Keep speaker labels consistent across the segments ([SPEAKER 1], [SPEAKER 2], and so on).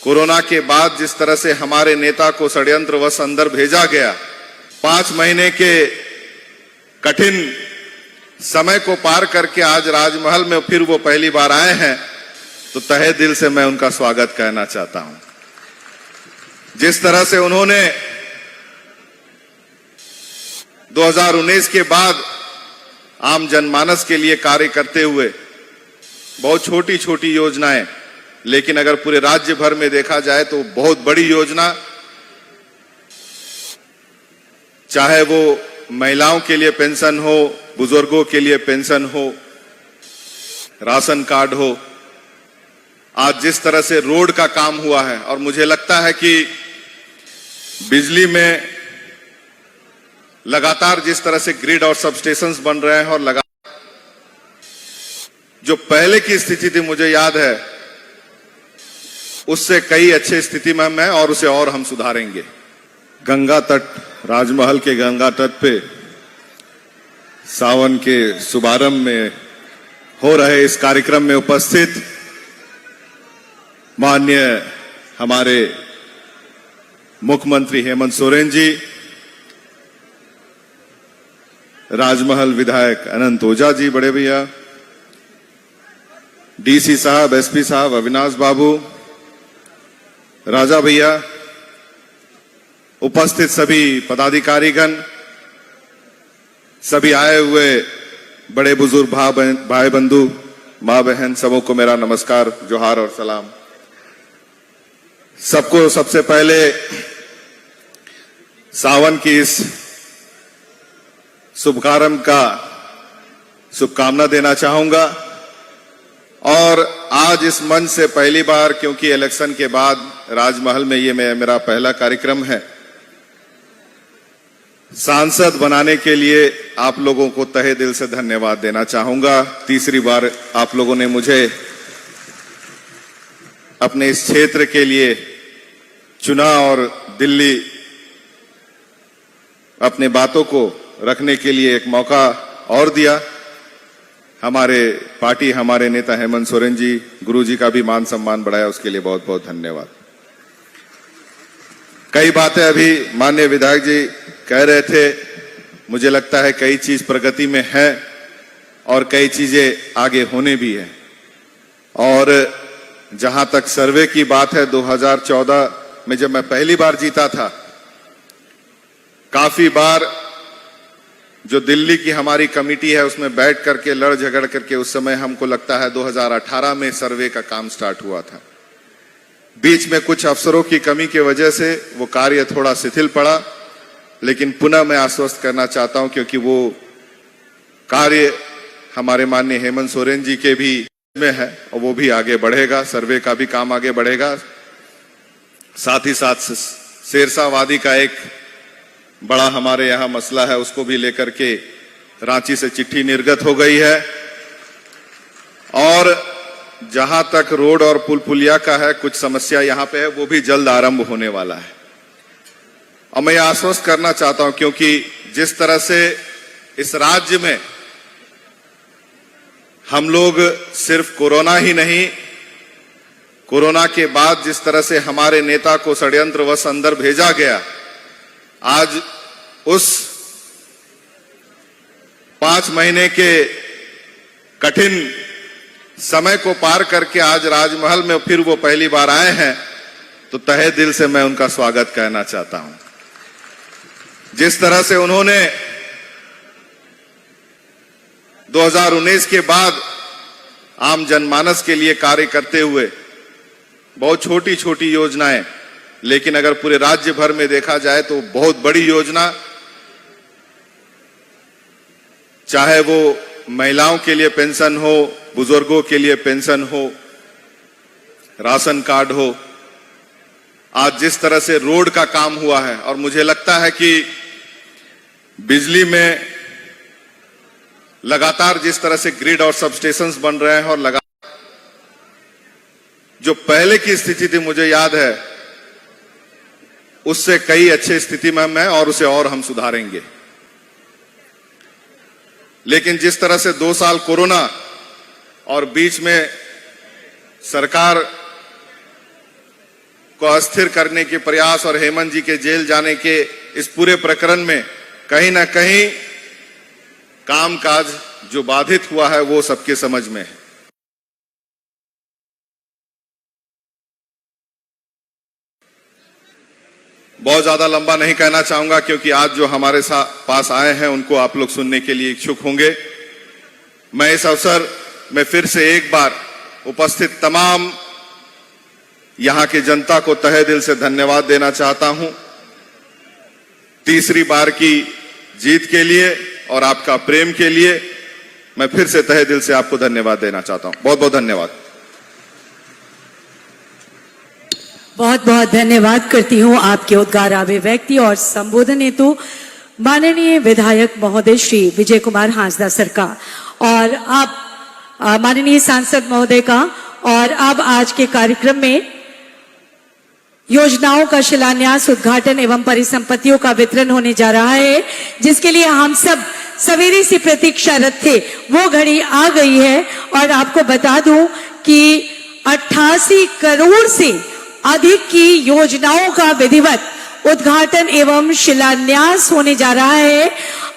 [SPEAKER 1] Corona के बाद जिस तरह से हमारे नेता को षड्यंत्रवश अंदर भेजा गया, 5 महीने के कठिन समय को पार करके आज राजमहल में फिर वो पहली बार आए हैं, तो तहे दिल से मैं उनका स्वागत कहना चाहता हूं। जिस तरह से उन्होंने 2019 के बाद आम जनमानस के लिए कार्य करते हुए बहुत छोटी छोटी योजनाएं, लेकिन अगर पूरे राज्य भर में देखा जाए तो बहुत बड़ी योजना, चाहे वो महिलाओं के लिए पेंशन हो, बुजुर्गों के लिए पेंशन हो, राशन कार्ड हो, आज जिस तरह से रोड का काम हुआ है, और मुझे लगता है कि बिजली में लगातार जिस तरह से ग्रिड और सबस्टेशंस बन रहे हैं, और लगातार जो पहले की स्थिति थी, मुझे याद है, उससे कई अच्छे स्थिति में हम हैं और उसे और हम सुधारेंगे। गंगा तट, राजमहल के गंगा तट पे सावन के शुभारंभ में हो रहे इस कार्यक्रम में उपस्थित माननीय हमारे मुख्यमंत्री हेमंत सोरेन जी, राजमहल विधायक अनंत ओझा जी, बड़े भैया, डीसी साहब, एसपी साहब, अविनाश बाबू, राजा भैया, उपस्थित सभी पदाधिकारीगण, सभी आए हुए बड़े बुजुर्ग भाई बंधु, मां बहन, सबों को मेरा नमस्कार, जोहार और सलाम। सबको सबसे पहले सावन की इस शुभारंभ का शुभकामना देना चाहूंगा। और आज इस मंच से पहली बार, क्योंकि इलेक्शन के बाद राजमहल में ये मेरा पहला कार्यक्रम है, सांसद बनाने के लिए आप लोगों को तहे दिल से धन्यवाद देना चाहूंगा। तीसरी बार आप लोगों ने मुझे अपने इस क्षेत्र के लिए चुना और दिल्ली अपने बातों को रखने के लिए एक मौका और दिया। हमारे पार्टी, हमारे नेता हेमंत सोरेन जी, गुरु जी का भी मान सम्मान बढ़ाया, उसके लिए बहुत बहुत धन्यवाद। कई बातें अभी माननीय विधायक जी कह रहे थे, मुझे लगता है कई चीज प्रगति में है और कई चीजें आगे होने भी है। और जहां तक सर्वे की बात है, 2014 में जब मैं पहली बार जीता था, काफी बार जो दिल्ली की हमारी कमेटी है उसमें बैठ करके लड़ झगड़ करके, उस समय हमको लगता है 2018 में सर्वे का काम स्टार्ट हुआ था। बीच में कुछ अफसरों की कमी की वजह से वो कार्य थोड़ा शिथिल पड़ा, लेकिन पुनः मैं आश्वस्त करना चाहता हूं, क्योंकि वो कार्य हमारे माननीय हेमंत सोरेन जी के भी में है और वो भी आगे बढ़ेगा, सर्वे का भी काम आगे बढ़ेगा। साथ ही साथ शेरशाहवादी का एक बड़ा हमारे यहाँ मसला है, उसको भी लेकर के रांची से चिट्ठी निर्गत हो गई है। और जहां तक रोड और पुल पुलिया का है, कुछ समस्या यहां पे है, वो भी जल्द आरंभ होने वाला है। और मैं आश्वस्त करना चाहता हूं, क्योंकि जिस तरह से इस राज्य में हम लोग सिर्फ कोरोना ही नहीं, कोरोना के बाद जिस तरह से हमारे नेता को षड्यंत्रवश अंदर भेजा गया, आज उस 5 महीने के कठिन समय को पार करके आज राजमहल में फिर वो पहली बार आए हैं, तो तहे दिल से मैं उनका स्वागत कहना चाहता हूं। जिस तरह से उन्होंने 2019 के बाद आम जनमानस के लिए कार्य करते हुए बहुत छोटी छोटी योजनाएं, लेकिन अगर पूरे राज्य भर में देखा जाए तो बहुत बड़ी योजना, चाहे वो महिलाओं के लिए पेंशन हो, बुजुर्गों के लिए पेंशन हो, राशन कार्ड हो, आज जिस तरह से रोड का काम हुआ है, और मुझे लगता है कि बिजली में लगातार जिस तरह से ग्रिड और सबस्टेशंस बन रहे हैं, और लगातार जो पहले की स्थिति थी, मुझे याद है, उससे कई अच्छे स्थिति में हम हैं और उसे और हम सुधारेंगे। लेकिन जिस तरह से 2 साल कोरोना और बीच में सरकार को अस्थिर करने के प्रयास और हेमंत जी के जेल जाने के इस पूरे प्रकरण में कहीं ना कहीं कामकाज जो बाधित हुआ है वो सबके समझ में है। बहुत ज्यादा लंबा नहीं कहना चाहूंगा क्योंकि आज जो हमारे पास आए हैं उनको आप लोग सुनने के लिए इच्छुक होंगे। मैं इस अवसर में फिर से एक बार उपस्थित तमाम यहां की जनता को तहे दिल से धन्यवाद देना चाहता हूं, तीसरी बार की जीत के लिए और आपका प्रेम के लिए मैं फिर से तहे दिल से आपको धन्यवाद देना चाहता हूं। बहुत बहुत धन्यवाद।
[SPEAKER 2] बहुत बहुत धन्यवाद करती हूँ आपके उद्गार अभिव्यक्ति और संबोधन हेतु माननीय विधायक महोदय श्री विजय कुमार हांसदा सर का और अब माननीय सांसद महोदय का। और अब आज के कार्यक्रम में योजनाओं का शिलान्यास, उद्घाटन एवं परिसंपत्तियों का वितरण होने जा रहा है, जिसके लिए हम सब सवेरे से प्रतीक्षारत थे। वो घड़ी आ गई है और आपको बता दूं कि 88 करोड़ से अधिक की योजनाओं का विधिवत उद्घाटन एवं शिलान्यास होने जा रहा है।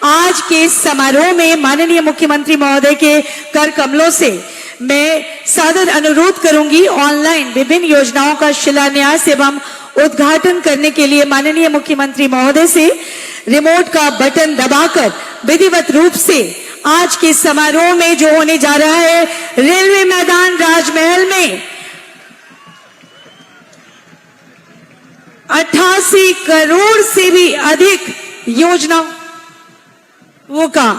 [SPEAKER 2] आज के समारोह में माननीय मुख्यमंत्री महोदय के कर कमलों से मैं सादर अनुरोध करूंगी ऑनलाइन विभिन्न योजनाओं का शिलान्यास एवं उद्घाटन करने के लिए माननीय मुख्यमंत्री महोदय से रिमोट का बटन दबाकर विधिवत रूप से आज के समारोह में जो होने जा रहा है रेलवे मैदान राजमहल में 88 करोड़ से भी अधिक योजना वो का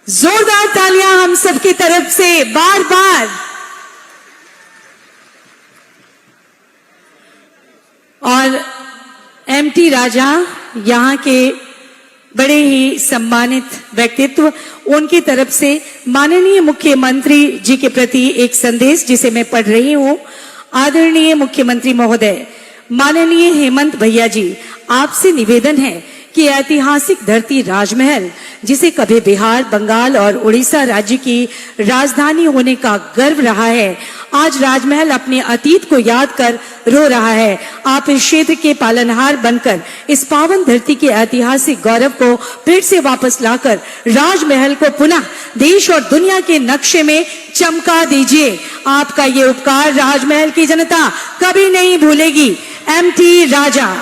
[SPEAKER 2] जोरदार तालियां हम सबकी तरफ से बार बार। और एमटी राजा यहाँ के बड़े ही सम्मानित व्यक्तित्व, उनकी तरफ से माननीय मुख्यमंत्री जी के प्रति एक संदेश जिसे मैं पढ़ रही हूँ। आदरणीय मुख्यमंत्री महोदय, माननीय हेमंत भैया जी, आपसे निवेदन है कि ऐतिहासिक धरती राजमहल, जिसे कभी बिहार, बंगाल और उड़ीसा राज्य की राजधानी होने का गर्व रहा है, आज राजमहल अपने अतीत को याद कर रो रहा है। आप इस क्षेत्र के पालनहार बनकर इस पावन धरती के ऐतिहासिक गौरव को फिर से वापस लाकर राजमहल को पुनः देश और दुनिया के नक्शे में चमका दीजिए। आपका ये उपकार राजमहल की जनता कभी नहीं भूलेगी। एमटी राजा।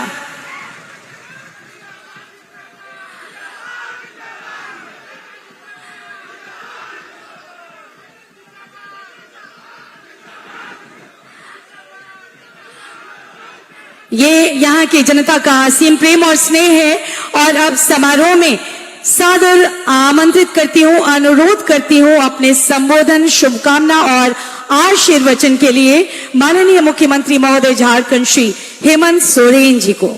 [SPEAKER 2] ये यहाँ की जनता का असीम प्रेम और स्नेह है। और अब समारोह में सादर आमंत्रित करती हूँ, अनुरोध करती हूँ अपने संबोधन, शुभकामना और आशीर्वचन के लिए माननीय मुख्यमंत्री महोदय झारखंड श्री हेमंत सोरेन जी को।